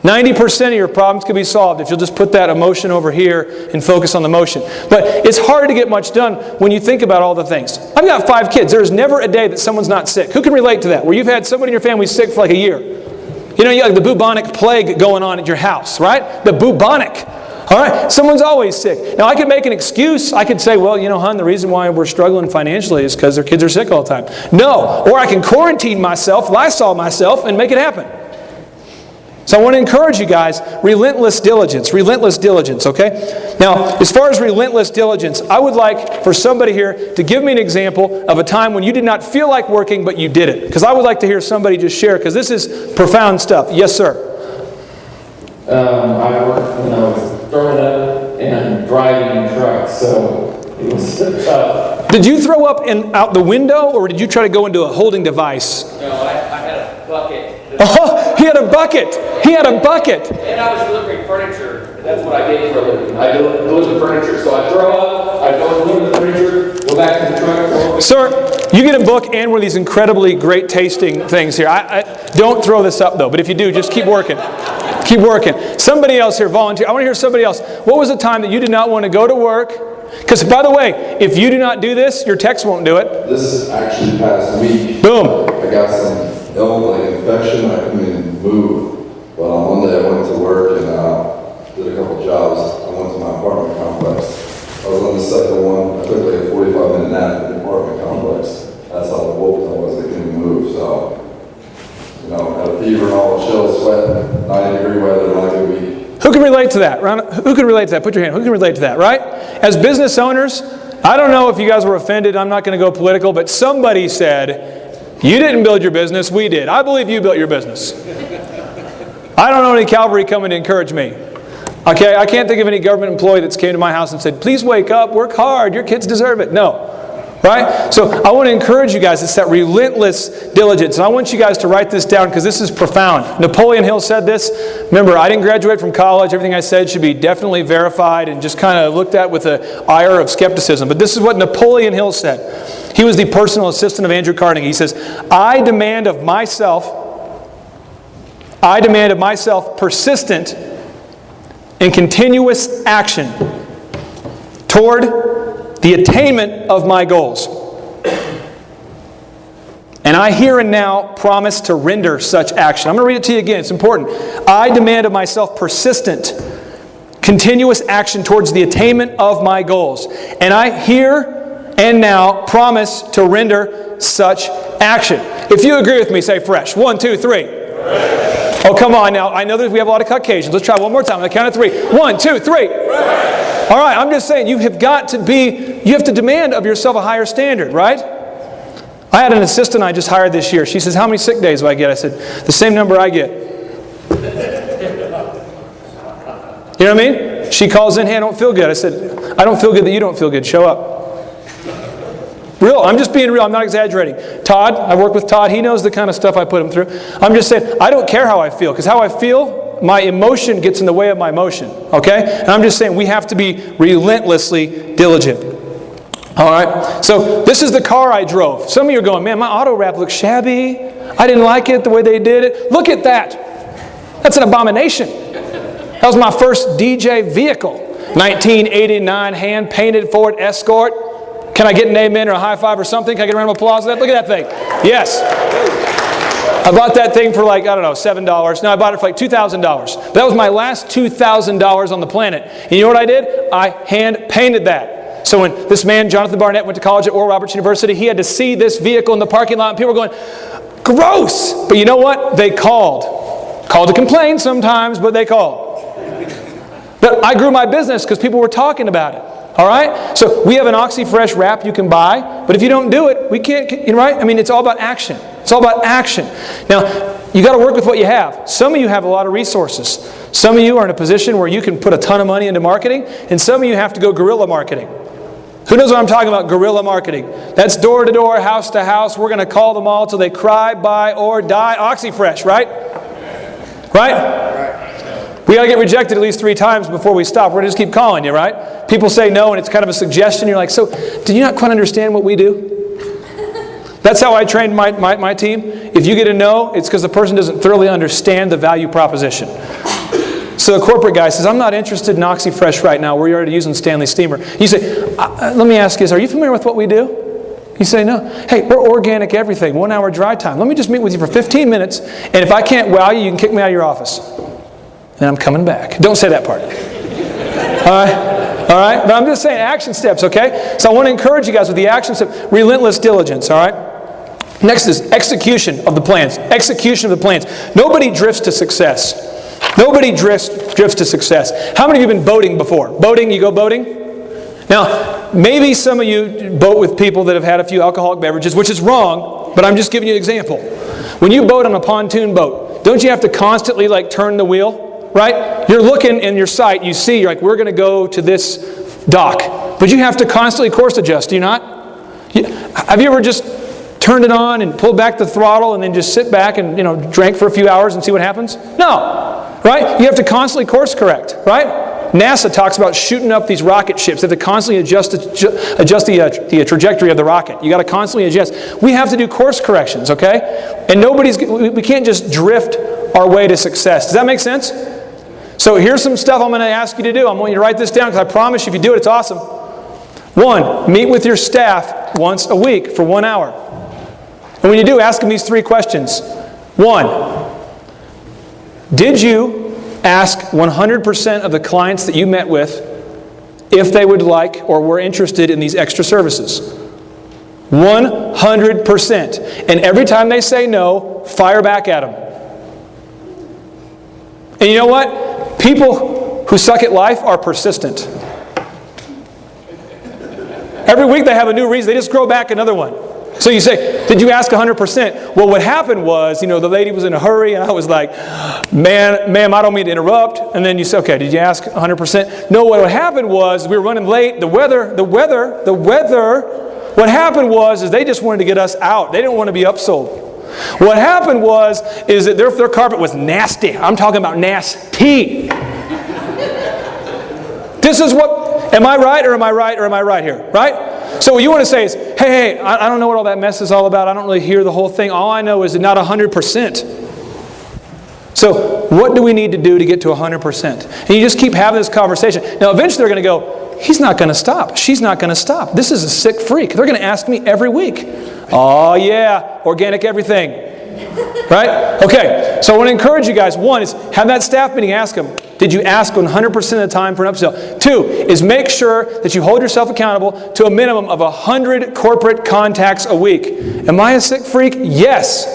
90% of your problems can be solved if you'll just put that emotion over here and focus on the motion. But it's hard to get much done when you think about all the things. I've got 5 kids. There's never a day that someone's not sick. Who can relate to that? Where you've had somebody in your family sick for like a year. You know, you got the bubonic plague going on at your house, right? The bubonic. All right? Someone's always sick. Now, I could make an excuse. I could say, well, you know, hon, the reason why we're struggling financially is because their kids are sick all the time. No. Or I can quarantine myself, Lysol myself, and make it happen. So I want to encourage you guys, relentless diligence, okay? Now, as far as relentless diligence, I would like for somebody here to give me an example of a time when you did not feel like working, but you did it. Because I would like to hear somebody just share, because this is profound stuff. Yes, sir. I worked when I was throwing up and driving trucks, so it was tough. Did you throw up out the window, or did you try to go into a holding device? No, I had a bucket. Oh, he had a bucket. And I was delivering furniture. That's what I did for a living. I delivered furniture. So I throw up, I go deliver the furniture, go back to the truck. Sir, you get a book and one of these incredibly great tasting things here. I don't throw this up though, but if you do, just keep working. Keep working. Somebody else here, volunteer. I want to hear somebody else. What was the time that you did not want to go to work? Because, by the way, if you do not do this, your text won't do it. This actually past week, Boom. I got some infection. I couldn't even move. But on Monday, I went to work and did a couple jobs. I went to my apartment complex. I was on the second one. I took like a 45-minute nap in the apartment complex. That's how woke I was. I couldn't move. So, you know, had a fever and all, chill, sweat, 90-degree weather, not a good week. Who can relate to that? Who can relate to that? Put your hand. Who can relate to that, right? As business owners, I don't know if you guys were offended. I'm not going to go political, but somebody said, you didn't build your business, we did. I believe you built your business. I don't know any cavalry coming to encourage me. Okay, I can't think of any government employee that's came to my house and said, please wake up, work hard, your kids deserve it. No. Right? So I want to encourage you guys. It's that relentless diligence. And I want you guys to write this down because this is profound. Napoleon Hill said this. Remember, I didn't graduate from college. Everything I said should be definitely verified and just kind of looked at with an ire of skepticism. But this is what Napoleon Hill said. He was the personal assistant of Andrew Carnegie. He says, I demand of myself persistent and continuous action toward the attainment of my goals. And I here and now promise to render such action. I'm going to read it to you again. It's important. I demand of myself persistent, continuous action towards the attainment of my goals. And I here and now promise to render such action. If you agree with me, say fresh. 1, 2, 3. Fresh. Oh, come on now. I know that we have a lot of Caucasians. Let's try one more time. On the count of 3. 1, 2, 3. Fresh. All right, I'm just saying you have to demand of yourself a higher standard, right? I had an assistant I just hired this year. She says, how many sick days do I get? I said, the same number I get. You know what I mean? She calls in, hey, I don't feel good. I said, I don't feel good that you don't feel good. Show up. Real. I'm just being real. I'm not exaggerating. Todd, I work with Todd. He knows the kind of stuff I put him through. I'm just saying, I don't care how I feel, because how I feel, my emotion gets in the way of my motion. Okay? And I'm just saying we have to be relentlessly diligent. All right? So this is the car I drove. Some of you are going, man, my auto wrap looks shabby. I didn't like it the way they did it. Look at that. That's an abomination. That was my first DJ vehicle. 1989 hand-painted Ford Escort. Can I get an amen or a high five or something? Can I get a round of applause for that? Look at that thing. Yes. I bought that thing for like, I don't know, $7. No, I bought it for like $2,000. But that was my last $2,000 on the planet. And you know what I did? I hand-painted that. So when this man, Jonathan Barnett, went to college at Oral Roberts University, he had to see this vehicle in the parking lot, and people were going, gross! But you know what? They called. Called to complain sometimes, but they called. But I grew my business because people were talking about it. All right? So we have an OxyFresh wrap you can buy, but if you don't do it, we can't, right? I mean, it's all about action. It's all about action. Now, you got to work with what you have. Some of you have a lot of resources. Some of you are in a position where you can put a ton of money into marketing, and some of you have to go guerrilla marketing. Who knows what I'm talking about? Guerrilla marketing. That's door to door, house to house. We're going to call them all till they cry, buy, or die. OxyFresh, right? Right? We got to get rejected at least 3 times before we stop. We're going to just keep calling you, right? People say no, and it's kind of a suggestion. You're like, so, do you not quite understand what we do? That's how I trained my team. If you get a no, it's because the person doesn't thoroughly understand the value proposition. So the corporate guy says, I'm not interested in OxyFresh right now. We're already using Stanley Steamer. You say, let me ask you this. Are you familiar with what we do? You say, no. Hey, we're organic everything. 1 hour dry time. Let me just meet with you for 15 minutes. And if I can't wow you, you can kick me out of your office. And I'm coming back. Don't say that part. All right? All right? But I'm just saying action steps, okay? So I want to encourage you guys with the action steps. Relentless diligence, all right? Next is execution of the plans. Execution of the plans. Nobody drifts to success. Nobody drifts to success. How many of you have been boating before? Boating, you go boating? Now, maybe some of you boat with people that have had a few alcoholic beverages, which is wrong, but I'm just giving you an example. When you boat on a pontoon boat, don't you have to constantly turn the wheel? Right? You're looking in your sight, you see, you're like, we're going to go to this dock. But you have to constantly course adjust, do you not? Have you ever just turned it on and pulled back the throttle and then just sit back and drank for a few hours and see what happens? No. Right? You have to constantly course correct, right? NASA talks about shooting up these rocket ships. They have to constantly adjust the trajectory of the rocket. You got to constantly adjust. We have to do course corrections, okay? And we can't just drift our way to success. Does that make sense? So here's some stuff I'm going to ask you to do. I want you to write this down because I promise you if you do it, it's awesome. 1, meet with your staff once a week for 1 hour. And when you do, ask them these 3 questions. 1, did you ask 100% of the clients that you met with if they would like or were interested in these extra services? 100%. And every time they say no, fire back at them. And you know what? People who suck at life are persistent. Every week they have a new reason. They just grow back another one. So you say, did you ask 100%? Well, what happened was, the lady was in a hurry, and I was like, ma'am, I don't mean to interrupt. And then you say, okay, did you ask 100%? No, what happened was, we were running late. The weather. What happened was, is they just wanted to get us out. They didn't want to be upsold. What happened was, is that their carpet was nasty. I'm talking about nasty. This is what, am I right or am I right or am I right here? Right? So what you want to say is, hey, I don't know what all that mess is all about. I don't really hear the whole thing. All I know is that not 100%. So what do we need to do to get to 100%? And you just keep having this conversation. Now eventually they're going to go, he's not going to stop. She's not going to stop. This is a sick freak. They're going to ask me every week. Oh yeah, organic everything. Right? Okay, so I want to encourage you guys. One is have that staff meeting, ask them, did you ask 100% of the time for an upsell? Two is make sure that you hold yourself accountable to a minimum of 100 corporate contacts a week. Am I a sick freak? Yes.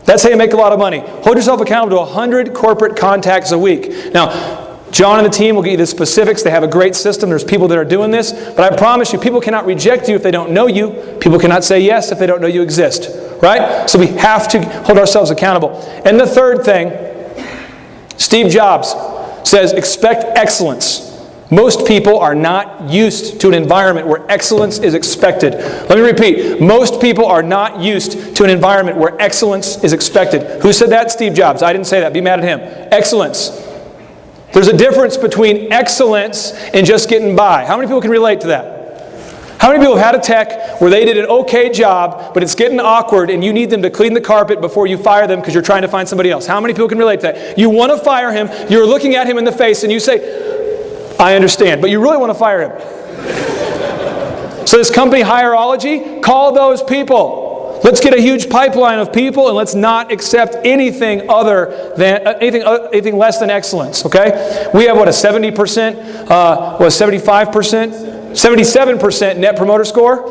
That's how you make a lot of money. Hold yourself accountable to 100 corporate contacts a week. Now, John and the team will get you the specifics. They have a great system. There's people that are doing this. But I promise you, people cannot reject you if they don't know you. People cannot say yes if they don't know you exist. Right? So we have to hold ourselves accountable. And the third thing, Steve Jobs says, expect excellence. Most people are not used to an environment where excellence is expected. Let me repeat. Most people are not used to an environment where excellence is expected. Who said that? Steve Jobs. I didn't say that. Be mad at him. Excellence. There's a difference between excellence and just getting by. How many people can relate to that? How many people have had a tech where they did an okay job, but it's getting awkward and you need them to clean the carpet before you fire them because you're trying to find somebody else? How many people can relate to that? You want to fire him, you're looking at him in the face and you say, I understand, but you really want to fire him. So this company hierology, call those people. Let's get a huge pipeline of people and let's not accept anything other than anything less than excellence, okay? We have what, a 70%, 75%? 77% net promoter score?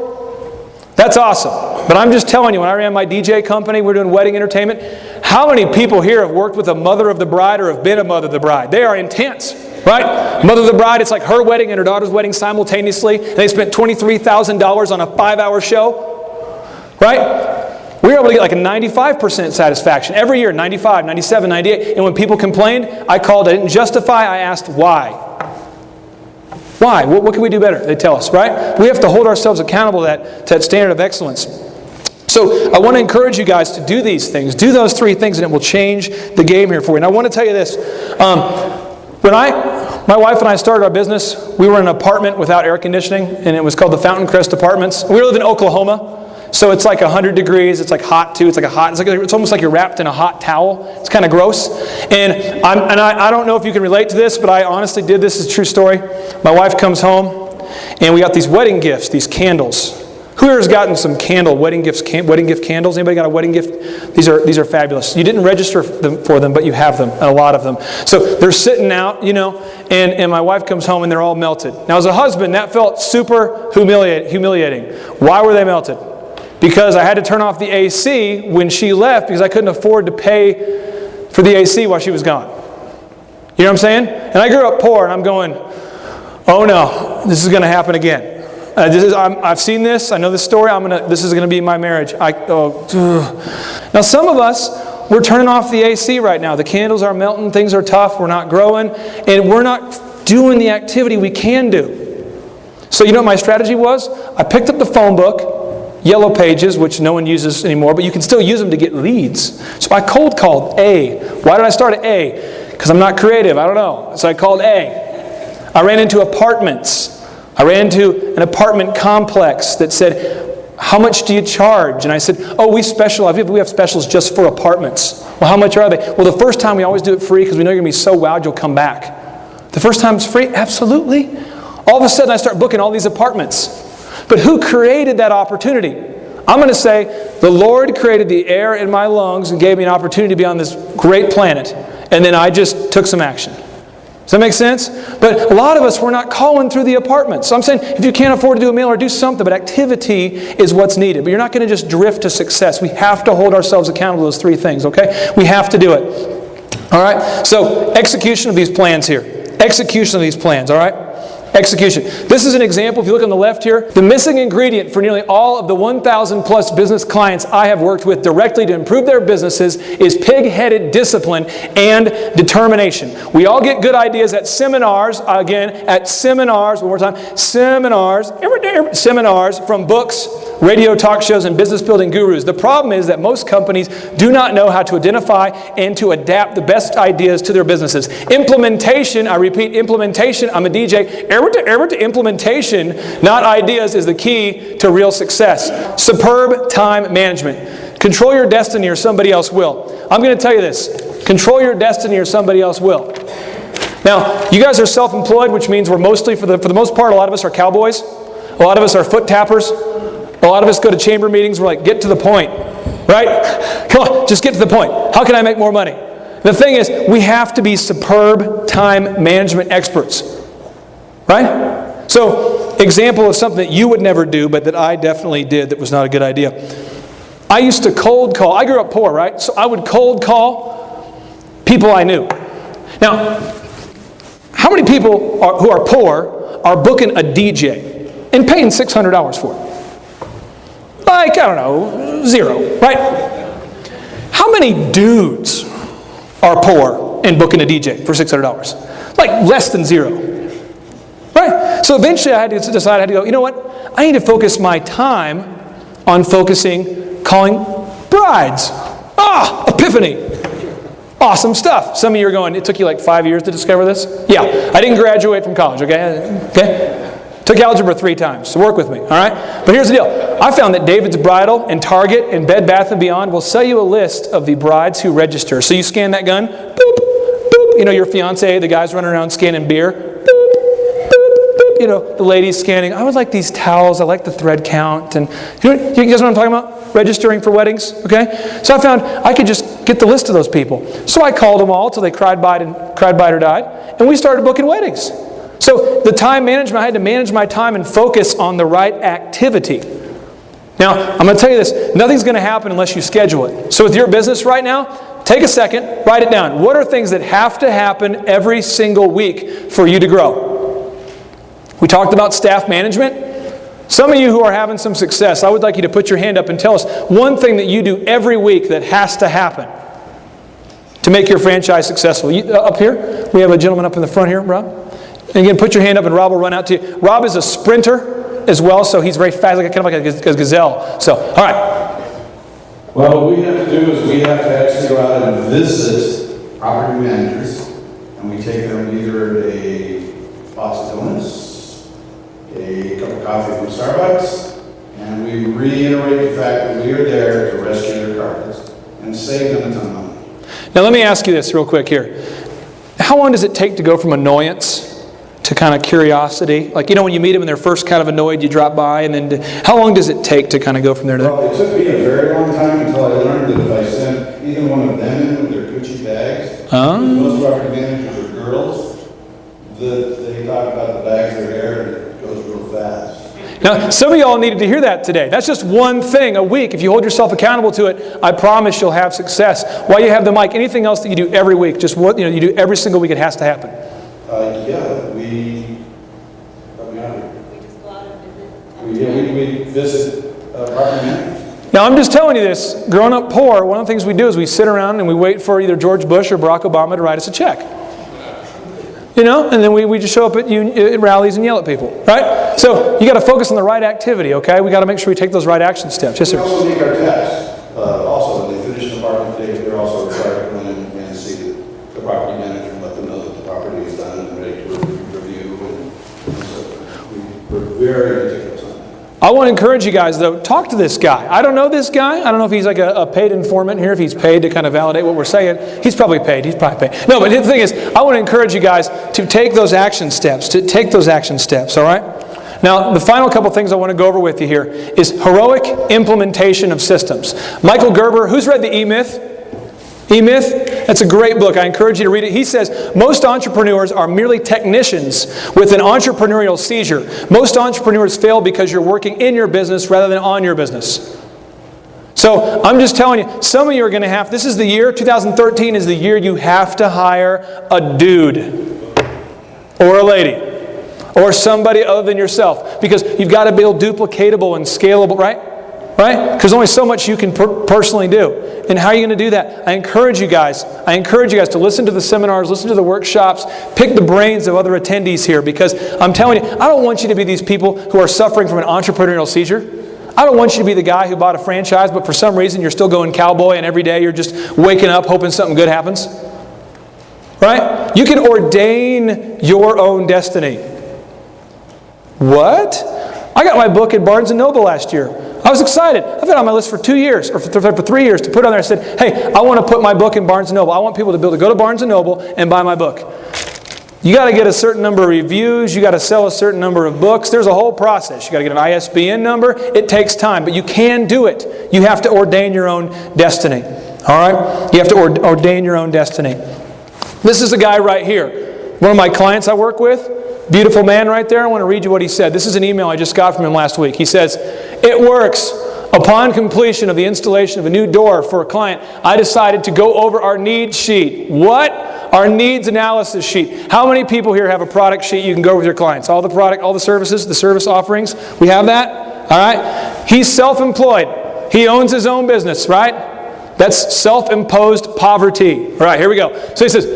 That's awesome. But I'm just telling you, when I ran my DJ company, we're doing wedding entertainment, how many people here have worked with a mother of the bride or have been a mother of the bride? They are intense, right? Mother of the bride, it's like her wedding and her daughter's wedding simultaneously. And they spent $23,000 on a 5-hour show, right? We were able to get like a 95% satisfaction every year, 95, 97, 98. And when people complained, I called, I didn't justify, I asked why. Why? What can we do better? They tell us, right? We have to hold ourselves accountable to that standard of excellence. So I want to encourage you guys to do these things. Do those three things and it will change the game here for you. And I want to tell you this. When my wife and I started our business, we were in an apartment without air conditioning, and it was called the Fountain Crest Apartments. We live in Oklahoma. So it's like 100 degrees. It's like hot too. It's almost like you're wrapped in a hot towel. It's kind of gross. And I don't know if you can relate to this, but I honestly did this. It's a true story. My wife comes home, and we got these wedding gifts, these candles. Who here has gotten some wedding gift candles? Anybody got a wedding gift? These are fabulous. You didn't register for them, but you have them, and a lot of them. So they're sitting out, and my wife comes home, and they're all melted. Now, as a husband, that felt super humiliating. Why were they melted? Because I had to turn off the AC when she left because I couldn't afford to pay for the AC while she was gone. You know what I'm saying? And I grew up poor, and I'm going, oh no, this is going to happen again. I've seen this. I know this story. This is going to be my marriage. Now, some of us, we're turning off the AC right now. The candles are melting. Things are tough. We're not growing, and we're not doing the activity we can do. So you know what my strategy was? I picked up the phone book. Yellow Pages, which no one uses anymore, but you can still use them to get leads. So I cold called A. Why did I start at A? Because I'm not creative. I don't know. So I called A. I ran into apartments. I ran into an apartment complex that said, how much do you charge? And I said, oh, we specialize. We have specials just for apartments. Well, how much are they? Well, the first time we always do it free because we know you're going to be so wowed you'll come back. The first time it's free? Absolutely. All of a sudden I start booking all these apartments. But who created that opportunity? I'm going to say, the Lord created the air in my lungs and gave me an opportunity to be on this great planet. And then I just took some action. Does that make sense? But a lot of us, we're not calling through the apartments. So I'm saying, if you can't afford to do a meal or do something, but activity is what's needed. But you're not going to just drift to success. We have to hold ourselves accountable to those three things, okay? We have to do it. All right? So execution of these plans here. Execution of these plans, all right? Execution. This is an example, if you look on the left here, the missing ingredient for nearly all of the 1,000 plus business clients I have worked with directly to improve their businesses is pig-headed discipline and determination. We all get good ideas at seminars, one more time, seminars from books, radio talk shows, and business building gurus. The problem is that most companies do not know how to identify and to adapt the best ideas to their businesses. Implementation, I repeat, implementation, I'm a DJ, implementation, not ideas, is the key to real success. Superb time management. Control your destiny or somebody else will. I'm going to tell you this. Control your destiny or somebody else will. Now, you guys are self-employed, which means we're mostly, for the most part, a lot of us are cowboys. A lot of us are foot tappers. A lot of us go to chamber meetings, we're like, get to the point, right? Come on, just get to the point. How can I make more money? The thing is, we have to be superb time management experts, right? So, example of something that you would never do, but that I definitely did that was not a good idea. I used to cold call. I grew up poor, right? So I would cold call people I knew. Now, how many people who are poor are booking a DJ and paying $600 for it? Like, I don't know, 0, right? How many dudes are poor and booking a DJ for $600? Like, less than 0. Right? So eventually I had to decide, I had to go, you know what? I need to focus my time on calling brides. Epiphany. Awesome stuff. Some of you are going, it took you like 5 years to discover this? Yeah. I didn't graduate from college, okay? Took algebra 3 times, so work with me, all right? But here's the deal. I found that David's Bridal and Target and Bed Bath & Beyond will sell you a list of the brides who register. So you scan that gun, boop, boop. You know, your fiance, the guy's running around scanning beer. You know, the ladies scanning, I would like these towels, I like the thread count, and you guys know what I'm talking about? Registering for weddings, okay? So I found I could just get the list of those people. So I called them all till they cried by or died, and we started booking weddings. So the time management, I had to manage my time and focus on the right activity. Now, I'm going to tell you this, nothing's going to happen unless you schedule it. So with your business right now, take a second, write it down. What are things that have to happen every single week for you to grow? We talked about staff management. Some of you who are having some success, I would like you to put your hand up and tell us one thing that you do every week that has to happen to make your franchise successful. Up here, we have a gentleman up in the front here, Rob. And again, put your hand up and Rob will run out to you. Rob is a sprinter as well, so he's very fast, kind of like a gazelle. So, all right. Well, what we have to do is we have to actually go out and visit property managers, and we take them either a box of donuts, a cup of coffee from Starbucks, and we reiterate the fact that we are there to rescue their carpets and save them a ton of money. Now let me ask you this real quick here. How long does it take to go from annoyance to kind of curiosity? Like, you know, when you meet them and they're first kind of annoyed, you drop by, and then how long does it take to kind of go from there to there? Well, it took me a very long time until I learned that if I sent either one of them in with their Gucci bags, most property managers are girls, that they talk about the bags of their hair and it goes real fast. Now, some of y'all needed to hear that today. That's just one thing a week. If you hold yourself accountable to it, I promise you'll have success. While you have the mic, anything else that you do every week, just what you do every single week, it has to happen. We visit property managers. Now, I'm just telling you this. Growing up poor, one of the things we do is we sit around and we wait for either George Bush or Barack Obama to write us a check. You know, and then we just show up at rallies and yell at people, right? So you got to focus on the right activity, okay? We got to make sure we take those right action steps. Yes, sir. We also make our tests. Also, when they finish the apartment, they're also required to come in and see the property manager and let them know that the property is done and ready to review. And so we're very meticulous on that. I want to encourage you guys, though, talk to this guy. I don't know this guy. I don't know if he's like a paid informant here, if he's paid to kind of validate what we're saying. He's probably paid. He's probably paid. No, but the thing is, I want to encourage you guys to take those action steps, all right? Now, the final couple things I want to go over with you here is heroic implementation of systems. Michael Gerber, who's read the E-Myth? E-Myth? That's a great book. I encourage you to read it. He says, most entrepreneurs are merely technicians with an entrepreneurial seizure. Most entrepreneurs fail because you're working in your business rather than on your business. So I'm just telling you, some of you are going to have, this is the year, 2013 is the year you have to hire a dude or a lady or somebody other than yourself, because you've got to build duplicatable and scalable, right? Right? Because there's only so much you can personally do. And how are you going to do that? I encourage you guys to listen to the seminars, listen to the workshops, pick the brains of other attendees here, because I'm telling you, I don't want you to be these people who are suffering from an entrepreneurial seizure. I don't want you to be the guy who bought a franchise, but for some reason you're still going cowboy and every day you're just waking up hoping something good happens. Right? You can ordain your own destiny. What? I got my book at Barnes & Noble last year. I was excited. I've been on my list for 2 years, or for 3 years, to put on there. I said, hey, I want to put my book in Barnes & Noble. I want people to be able to go to Barnes & Noble and buy my book. You got to get a certain number of reviews. You got to sell a certain number of books. There's a whole process. You got to get an ISBN number. It takes time, but you can do it. You have to ordain your own destiny. All right? You have to ordain your own destiny. This is a guy right here. One of my clients I work with. Beautiful man right there. I want to read you what he said. This is an email I just got from him last week. He says, "It works. Upon completion of the installation of a new door for a client, I decided to go over our needs sheet." What? Our needs analysis sheet. How many people here have a product sheet you can go over with your clients? All the product, all the services, the service offerings? We have that? All right? He's self-employed. He owns his own business, right? That's self-imposed poverty. All right, here we go. So he says,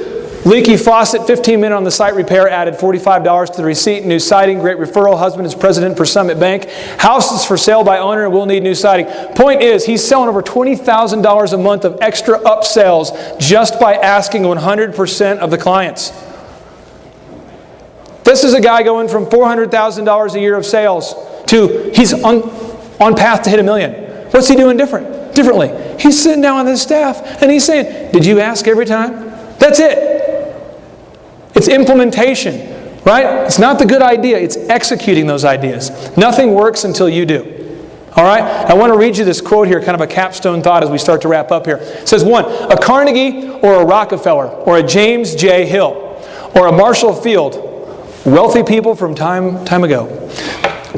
leaky faucet, 15-minute on the site repair, added $45 to the receipt. New siding, great referral. Husband is president for Summit Bank. House is for sale by owner and will need new siding. Point is, he's selling over $20,000 a month of extra upsells just by asking 100% of the clients. This is a guy going from $400,000 a year of sales to he's on path to hit $1 million. What's he doing differently? He's sitting down with his staff and he's saying, "Did you ask every time?" That's it. It's implementation, right? It's not the good idea. It's executing those ideas. Nothing works until you do. All right? I want to read you this quote here, kind of a capstone thought as we start to wrap up here. It says, 1, a Carnegie or a Rockefeller or a James J. Hill or a Marshall Field, wealthy people from time ago,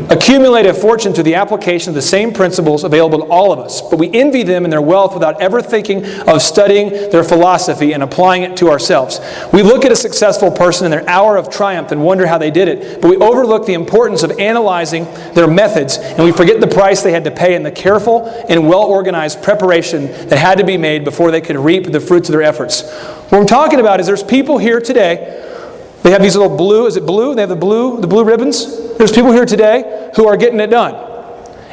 accumulate a fortune through the application of the same principles available to all of us, but we envy them in their wealth without ever thinking of studying their philosophy and applying it to ourselves. We look at a successful person in their hour of triumph and wonder how they did it, but we overlook the importance of analyzing their methods, and we forget the price they had to pay and the careful and well-organized preparation that had to be made before they could reap the fruits of their efforts. What I'm talking about is there's people here today. They have these little blue, is it blue? They have the blue ribbons. There's people here today who are getting it done.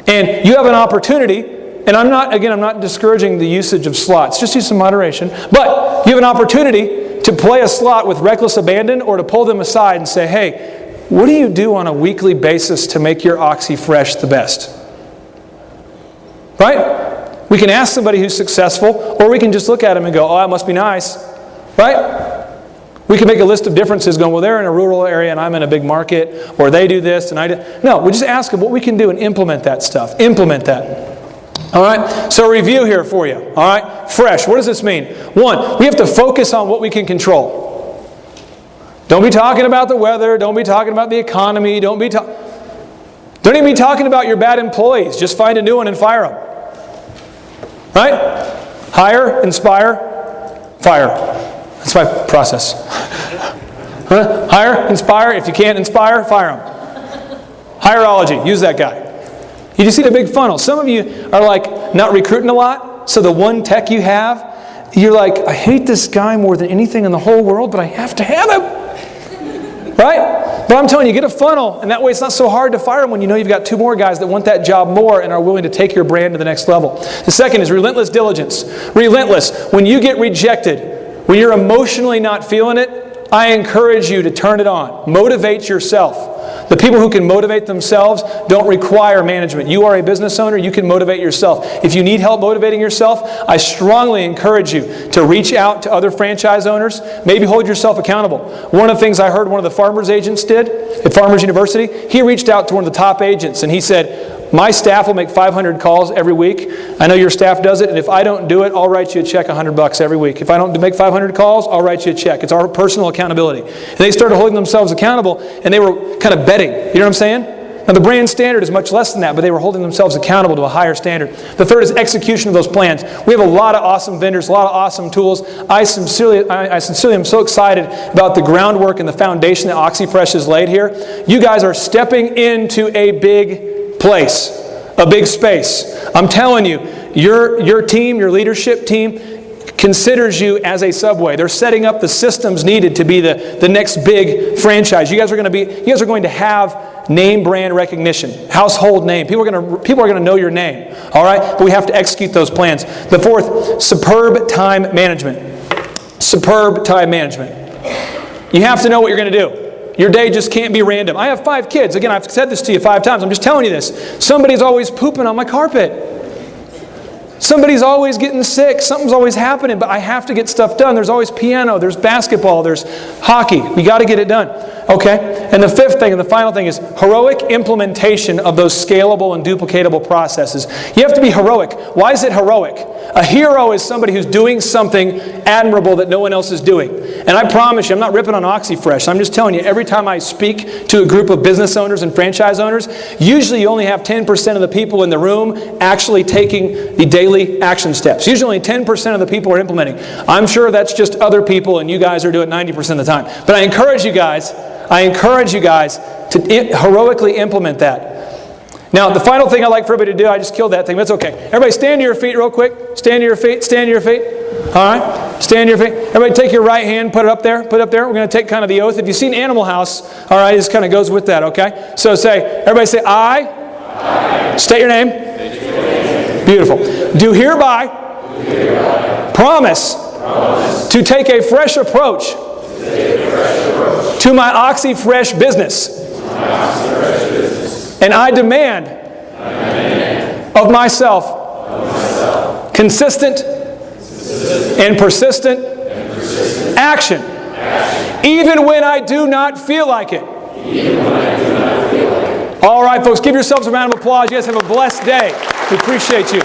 And you have an opportunity, and I'm not discouraging the usage of slots. Just use some moderation. But you have an opportunity to play a slot with reckless abandon or to pull them aside and say, "Hey, what do you do on a weekly basis to make your Oxy Fresh the best?" Right? We can ask somebody who's successful, or we can just look at them and go, "Oh, that must be nice." Right? We can make a list of differences going, "Well, they're in a rural area and I'm in a big market," or "They do this and I do." No, we just ask them what we can do and implement that stuff. Implement that. All right? So review here for you. All right? Fresh. What does this mean? 1, we have to focus on what we can control. Don't be talking about the weather. Don't be talking about the economy. Don't even be talking about your bad employees. Just find a new one and fire them. Right? Hire, inspire, fire. That's my process. Hire, inspire. If you can't inspire, fire them. Hierology. Use that guy. You just see the big funnel. Some of you are like not recruiting a lot, so the one tech you have, you're like, "I hate this guy more than anything in the whole world, but I have to have him." Right? But I'm telling you, get a funnel, and that way it's not so hard to fire them when you know you've got 2 more guys that want that job more and are willing to take your brand to the next level. The second is relentless diligence. Relentless. When you get rejected, when you're emotionally not feeling it, I encourage you to turn it on. Motivate yourself. The people who can motivate themselves don't require management. You are a business owner, you can motivate yourself. If you need help motivating yourself, I strongly encourage you to reach out to other franchise owners. Maybe hold yourself accountable. One of the things I heard one of the farmers agents did at Farmers University, he reached out to one of the top agents and he said, "My staff will make 500 calls every week. I know your staff does it, and if I don't do it, I'll write you a check $100 every week. If I don't make 500 calls, I'll write you a check." It's our personal accountability. And they started holding themselves accountable, and they were kind of betting. You know what I'm saying? Now, the brand standard is much less than that, but they were holding themselves accountable to a higher standard. The third is execution of those plans. We have a lot of awesome vendors, a lot of awesome tools. I sincerely am so excited about the groundwork and the foundation that OxyFresh has laid here. You guys are stepping into a big place, a big space. I'm telling you, your team, your leadership team, considers you as a Subway. They're setting up the systems needed to be the next big franchise. You guys are going to have name brand recognition, household name. People are going to know your name. All right? But we have to execute those plans. The fourth, superb time management. Superb time management. You have to know what you're going to do. Your day just can't be random. I have 5 kids. Again, I've said this to you 5 times. I'm just telling you this. Somebody's always pooping on my carpet. Somebody's always getting sick. Something's always happening, but I have to get stuff done. There's always piano, there's basketball, there's hockey. We got to get it done. Okay? And the fifth thing and the final thing is heroic implementation of those scalable and duplicatable processes. You have to be heroic. Why is it heroic? A hero is somebody who's doing something admirable that no one else is doing. And I promise you, I'm not ripping on OxyFresh. I'm just telling you, every time I speak to a group of business owners and franchise owners, usually you only have 10% of the people in the room actually taking the daily action steps. Usually only 10% of the people are implementing. I'm sure that's just other people and you guys are doing 90% of the time. But I encourage you guys to heroically implement that. Now, the final thing I'd like for everybody to do, I just killed that thing, but it's okay. Everybody stand to your feet real quick. Stand to your feet, stand to your feet. All right, stand to your feet. Everybody take your right hand, put it up there, put it up there. We're going to take kind of the oath. If you've seen Animal House, all right, this kind of goes with that, okay? So everybody say, I. State your name. Beautiful. Do hereby promise to take a fresh approach to my OxyFresh business. And I demand of myself consistent and persistent action, even when I do not feel like it. All right, folks, give yourselves a round of applause. You guys have a blessed day. We appreciate you.